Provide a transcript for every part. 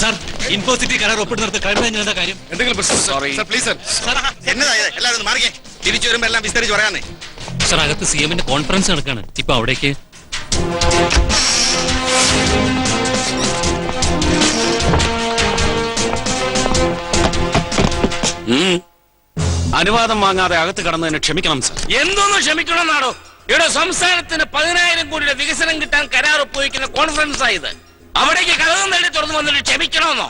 Sir ഇൻഫോസിറ്റി കരാർ ഒപ്പിടുന്നിടത്ത് കഴിഞ്ഞ കാര്യം എന്തെങ്കിലും പ്രശ്നം? Sorry. Sir, please, sir. എന്നതാ ഇത്? എല്ലാവരും ഒന്ന് മാറിക്കേ. തിരിച്ചു വരുമ്പോ എല്ലാം വിസ്തരിച്ച് പറയാന്നേ. സാർ അകത്ത് CM-ന്റെ കോൺഫറൻസ് നടക്കാണ്. ഇപ്പൊ അവിടേക്ക് അനുവാദം വാങ്ങാതെ അകത്ത് കടന്നതിന് ക്ഷമിക്കണം സർ. എന്തോന്ന് ക്ഷമിക്കണമെന്നാണോ? ഇവിടെ സംസ്ഥാനത്തിന് 10,000 കോടിയുടെ വികസനം കിട്ടാൻ കരാർ ഒപ്പുവയ്ക്കുന്ന കോൺഫറൻസ് ആയത്. അവിടേക്ക് കഥകം നേടി തുറന്നു വന്നിട്ട് ക്ഷമിക്കണമെന്നോ?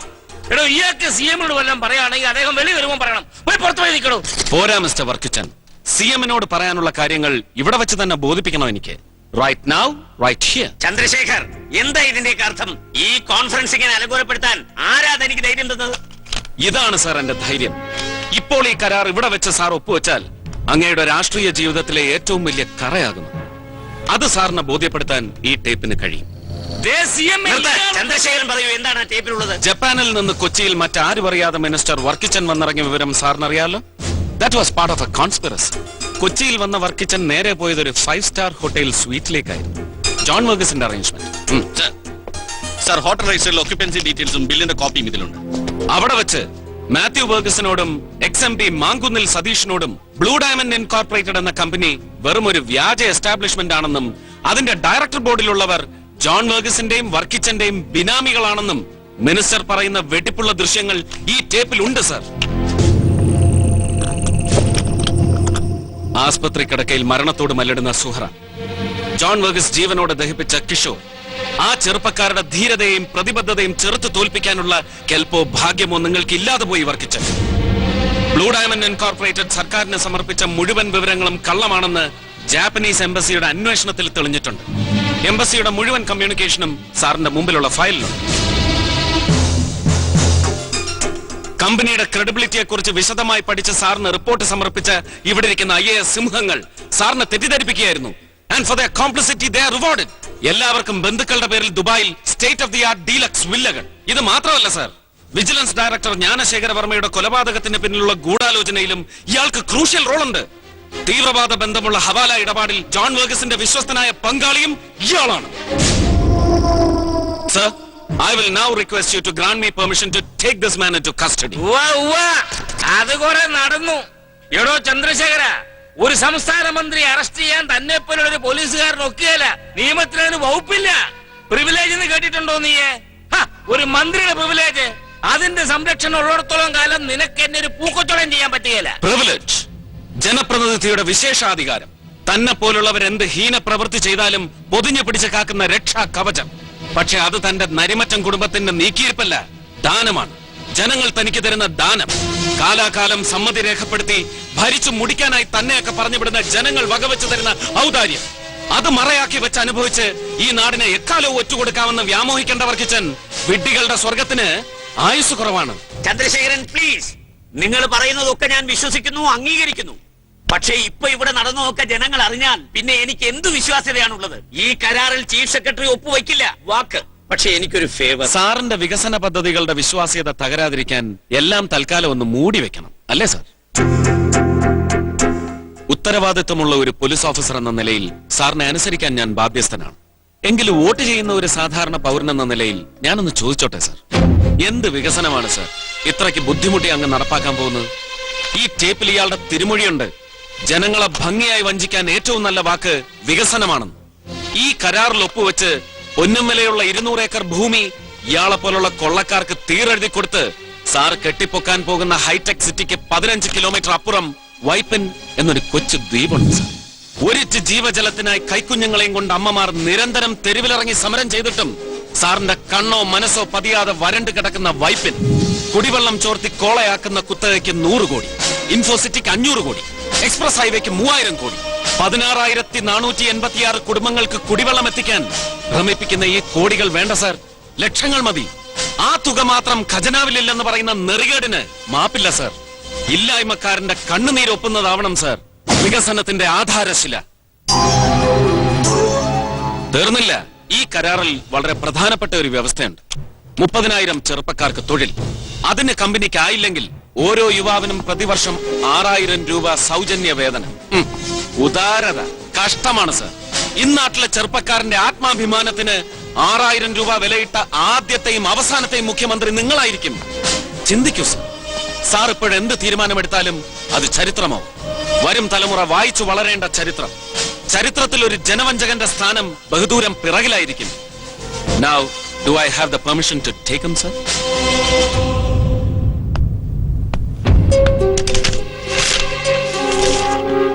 എടോ, ഇയാൾക്ക് CM-നോട് വല്ലതും പറയുകയാണെങ്കിൽ അദ്ദേഹം വെളി വരുമ്പോൾ പറയണം. പോയി പുറത്തു പോയി നിൽക്കണോ? പോരാ മിസ്റ്റർ വർക്കിച്ചൻ, CM-നോട് പറയാനുള്ള കാര്യങ്ങൾ ഇവിടെ വെച്ച് തന്നെ ബോധിപ്പിക്കണം എനിക്ക്. Right now, right here. Chandrashekhar, എന്താ ഇതിന്റെയൊക്കെ അർത്ഥം? ഈ കോൺഫറൻസിനെ അനുകൂലപ്പെടുത്താൻ ആരാ തനിക്ക് ധൈര്യം തന്നത്? ഇതാണ് സാർ എന്റെ ധൈര്യം. ഇപ്പോൾ ഈ കരാർ ഇവിടെ വെച്ച് സാർ ഒപ്പുവെച്ചാൽ അങ്ങയുടെ രാഷ്ട്രീയ ജീവിതത്തിലെ ഏറ്റവും വലിയ കറയാകുന്നു. അത് സാറിനെ ബോധ്യപ്പെടുത്താൻ ഈ ടേപ്പിന് കഴിയും. ചന്ദ്രശേഖരൻ പറയൂ, എന്താണ് ടേപ്പിലുള്ളത്? ജപ്പാനിൽ നിന്ന് കൊച്ചിയിൽ മറ്റാരും അറിയാതെ മിനിസ്റ്റർ വർക്കിച്ചൻ വന്നിറങ്ങിയ വിവരം സാറിനറിയാലോ. That was part of a conspiracy. കൊച്ചിയിൽ വന്ന വർക്കിച്ചൻ നേരെ പോയത് ഒരു 5-star ഹോട്ടൽ സ്വീറ്റിലേക്കായിരുന്നു. ജോൺ വർഗീസിന്റെ അറേഞ്ച്മെന്റ്. സർ, ഹോട്ടൽ രജിസ്റ്ററിൽ ഒക്യുപ്പൻസി ഡീറ്റെയിൽസും ബില്ലിന്റെ കോപ്പിയും ഇതിലുണ്ട്. അവിടെ വെച്ച് മാത്യു വർഗീസിനോടും XMP മാങ്കുന്നിൽ സതീഷിനോടും ബ്ലൂ ഡയമണ്ട് ഇൻകോർപ്പറേറ്റഡ് എന്ന കമ്പനി വെറും ഒരു വ്യാജ എസ്റ്റാബ്ലിഷ്മെന്റ് ആണെന്നും അതിന്റെ ഡയറക്ടർ ബോർഡിലുള്ളവർ ജോൺ വർഗീസിന്റെയും വർക്കിച്ചന്റെയും ബിനാമികളാണെന്നും മിനിസ്റ്റർ പറയുന്ന വെട്ടിപ്പുള്ള ദൃശ്യങ്ങൾ ഈ ടേപ്പിൽ ഉണ്ട് സർ. ആസ്പത്രി കിടക്കയിൽ മരണത്തോട് മല്ലിടുന്ന സുഹറ, ജോൺ വർഗീസ് ജീവനോടെ ദഹിപ്പിച്ച കിഷോർ, ആ ചെറുപ്പക്കാരുടെ ധീരതയും പ്രതിബദ്ധതയും ചെറുത്തു തോൽപ്പിക്കാനുള്ള കെൽപ്പോ ഭാഗ്യമോ നിങ്ങൾക്ക് ഇല്ലാതെ പോയി വർക്കിച്ചൻ. ബ്ലൂ ഡയമണ്ട് ഇൻകോർപ്പറേറ്റഡ് സർക്കാരിന് സമർപ്പിച്ച മുഴുവൻ വിവരങ്ങളും കള്ളമാണെന്ന് ജാപ്പനീസ് എംബസിയുടെ അന്വേഷണത്തിൽ തെളിഞ്ഞിട്ടുണ്ട്. എംബസിയുടെ മുഴുവൻ കമ്മ്യൂണിക്കേഷനും സാറിന്റെ മുമ്പിലുള്ള ഫയലിലുണ്ട്. കമ്പനിയുടെ ക്രെഡിബിലിറ്റിയെ കുറിച്ച് വിശദമായി പഠിച്ച് സാറിന് റിപ്പോർട്ട് സമർപ്പിച്ച ഇവിടെ ഇരിക്കുന്ന IAS സിംഹങ്ങൾ സാറിനെ തെറ്റിദ്ധരിപ്പിക്കുകയായിരുന്നു. And for their complicity they are rewarded. എല്ലാവർക്കും ബന്ധുക്കളുടെ പേരിൽ ദുബായിൽ state of the art deluxe വില്ലകൾ. ഇത് മാത്രമല്ല സർ, വിജിലൻസ് ഡയറക്ടർ ജ്ഞാനശേഖര വർമ്മയുടെ കൊലപാതകത്തിന് പിന്നിലുള്ള ഗൂഢാലോചനയിലും ഇയാൾക്ക് ക്രൂഷ്യൽ റോളുണ്ട്. തീവ്രവാദ ബന്ധമുള്ള ഹവാല ഇടപാടിൽ ജോൺ വർഗീസിന്റെ വിശ്വസ്തനായ പങ്കാളിയും ഇയാളാണ്. Sir, I will now request you to grant me permission to take this man into custody. അത് കുറെ നടന്നു. എടോ ചന്ദ്രശേഖര, ഒരു സംസ്ഥാന മന്ത്രി അറസ്റ്റ് ചെയ്യാൻ തന്നെ പോലുള്ള ഒരു പോലീസുകാരൻ ഒക്കെയല്ല. നിയമത്തിനൊരു വകുപ്പില്ല. പ്രിവിലേജ് എന്ന് കേട്ടിട്ടുണ്ടോ നീയെ? ഒരു മന്ത്രിയുടെ പ്രിവിലേജ്, അതിന്റെ സംരക്ഷണം ഉള്ളിടത്തോളം കാലം നിനക്ക് എന്നെ ഒരു പൂക്കച്ചവടം ചെയ്യാൻ പറ്റുകയില്ല. പ്രിവിലേജ്, ജനപ്രതിനിധിയുടെ വിശേഷാധികാരം. തന്നെ പോലുള്ളവരെന്ത് ഹീന പ്രവൃത്തി ചെയ്താലും പൊതിഞ്ഞു പിടിച്ച് കാക്കുന്ന രക്ഷാ കവചം. പക്ഷെ അത് തന്റെ നരിമറ്റം കുടുംബത്തിന്റെ നീക്കിയിരിപ്പല്ല, ദാനമാണ്. ജനങ്ങൾ തനിക്ക് തരുന്ന ദാനം. കാലാകാലം സമ്മതി രേഖപ്പെടുത്തി ഭരിച്ചു മുടിക്കാനായി തന്നെയൊക്കെ പറഞ്ഞുവിടുന്ന ജനങ്ങൾ വകവെച്ചു തരുന്ന ഔദാര്യം. അത് മറയാക്കി വെച്ച് അനുഭവിച്ച് ഈ നാടിനെ എക്കാലവും ഒറ്റുകൊടുക്കാമെന്ന് വ്യാമോഹിക്കേണ്ട വർക്കിച്ചൻ, വിഡ്ഢികളുടെ സ്വർഗത്തിന് ആയുസ് കുറവാണ്. ചന്ദ്രശേഖരൻ പ്ലീസ്, നിങ്ങൾ പറയുന്നതൊക്കെ ഞാൻ വിശ്വസിക്കുന്നു, അംഗീകരിക്കുന്നു. പക്ഷേ ഇപ്പൊ ഇവിടെ നടന്നതൊക്കെ ജനങ്ങൾ അറിഞ്ഞാൽ പിന്നെ എനിക്ക് എന്ത് വിശ്വാസ്യതയാണുള്ളത്? ഈ കരാറിൽ ചീഫ് സെക്രട്ടറി ഒപ്പുവയ്ക്കില്ല, വാക്ക്. പക്ഷേ എനിക്കൊരു ഫേവർ. സാറിന്റെ വികസന പദ്ധതികളുടെ വിശ്വാസ്യത തകരാതിരിക്കാൻ എല്ലാം തൽക്കാലം ഒന്ന് മൂടി വെക്കണം, അല്ലേ സാർ? ഉത്തരവാദിത്വമുള്ള ഒരു പോലീസ് ഓഫീസർ എന്ന നിലയിൽ സാറിനെ അനുസരിക്കാൻ ഞാൻ ബാധ്യസ്ഥനാണ്. എങ്കിലും വോട്ട് ചെയ്യുന്ന ഒരു സാധാരണ പൗരനെന്ന നിലയിൽ ഞാനൊന്ന് ചോദിച്ചോട്ടെ സാർ, എന്ത് വികസനമാണ് സാർ ഇത്രയ്ക്ക് ബുദ്ധിമുട്ടി അങ്ങ് നടപ്പാക്കാൻ പോകുന്നത്? ഈ ടേപ്പിൽ ഇയാളുടെ തിരുമൊഴിയുണ്ട്. ജനങ്ങളെ ഭംഗിയായി വഞ്ചിക്കാൻ ഏറ്റവും നല്ല വാക്ക് വികസനമാണെന്ന്. ഈ കരാറിൽ ഒപ്പുവെച്ച് പൊന്നുമലയുള്ള 200 ഏക്കർ ഭൂമി ഇയാളെ പോലുള്ള കൊള്ളക്കാർക്ക് തീരെഴുതി കൊടുത്ത് സാർ കെട്ടിപ്പൊക്കാൻ പോകുന്ന ഹൈടെക് സിറ്റിക്ക് 15 കിലോമീറ്റർ അപ്പുറം വൈപ്പിൻ എന്നൊരു കൊച്ചു ദ്വീപുണ്ട് സാർ. ഒരിറ്റ് ജീവജലത്തിനായി കൈക്കുഞ്ഞുങ്ങളെയും കൊണ്ട് അമ്മമാർ നിരന്തരം തെരുവിലിറങ്ങി സമരം ചെയ്തിട്ടും സാറിന്റെ കണ്ണോ മനസ്സോ പതിയാതെ വരണ്ടു കിടക്കുന്ന വൈപ്പിൻ, കുടിവെള്ളം ചോർത്തി കോളയാക്കുന്ന കുത്തകയ്ക്ക് 100 കോടി, ഇൻഫോസിറ്റിക്ക് 500 കോടി, എക്സ്പ്രസ് ഹൈവേക്ക് 3000 കോടി, 16,486 കുടുംബങ്ങൾക്ക് കുടിവെള്ളം എത്തിക്കാൻ ഭ്രമിപ്പിക്കുന്ന ഈ കോടികൾ വേണ്ട സാർ, ലക്ഷങ്ങൾ മതി. ആ തുക മാത്രം ഖജനാവിലില്ലെന്ന് പറയുന്ന നെറികേടിന് മാപ്പില്ല സാർ. ഇല്ലായ്മക്കാരന്റെ കണ്ണുനീരൊപ്പുന്നതാവണം സാർ വികസനത്തിന്റെ ആധാരശില. തീർന്നില്ല, ഈ കരാറിൽ വളരെ പ്രധാനപ്പെട്ട ഒരു വ്യവസ്ഥയുണ്ട്. 30,000 ചെറുപ്പക്കാർക്ക് തൊഴിൽ. അതിന് കമ്പനിക്ക് ആയില്ലെങ്കിൽ ഓരോ യുവാവിനും പ്രതിവർഷം 6,000 രൂപ സൗജന്യ വേതനം. ഉദാരത കഷ്ടമാണ് സർ. ഇന്നാട്ടിലെ ചെറുപ്പക്കാരന്റെ ആത്മാഭിമാനത്തിന് 6000 രൂപ വിലയിട്ട ആദ്യത്തെയും അവസാനത്തെയും മുഖ്യമന്ത്രി നിങ്ങളായിരിക്കും. ചിന്തിക്കൂ സാർ. സാർ ഇപ്പോഴെന്ത് തീരുമാനമെടുത്താലും അത് ചരിത്രമാവും. വരും തലമുറ വായിച്ചു വളരേണ്ട ചരിത്രം. ചരിത്രത്തിൽ ഒരു ജനവഞ്ചകന്റെ സ്ഥാനം ബഹുദൂരം പിറകിലായിരിക്കും. Now, do I have the permission to take him, sir?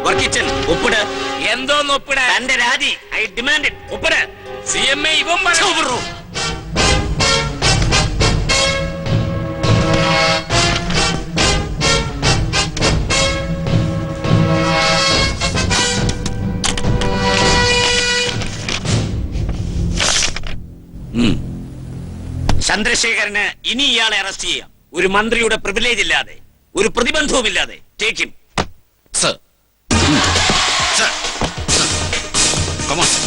Varkichan ഒപ്പിട്. എന്തോന്ന് ഒപ്പിട? എന്റെ രാജി. I demand ഒപ്പിട്. CMA ഇവൻ പറഞ്ഞു. ചന്ദ്രശേഖരന് ഇനി ഇയാളെ അറസ്റ്റ് ചെയ്യാം. ഒരു മന്ത്രിയുടെ പ്രിവിലേജ് ഇല്ലാതെ, ഒരു പ്രതിബന്ധവും ഇല്ലാതെ. Take him. Sir. Sir. Come on.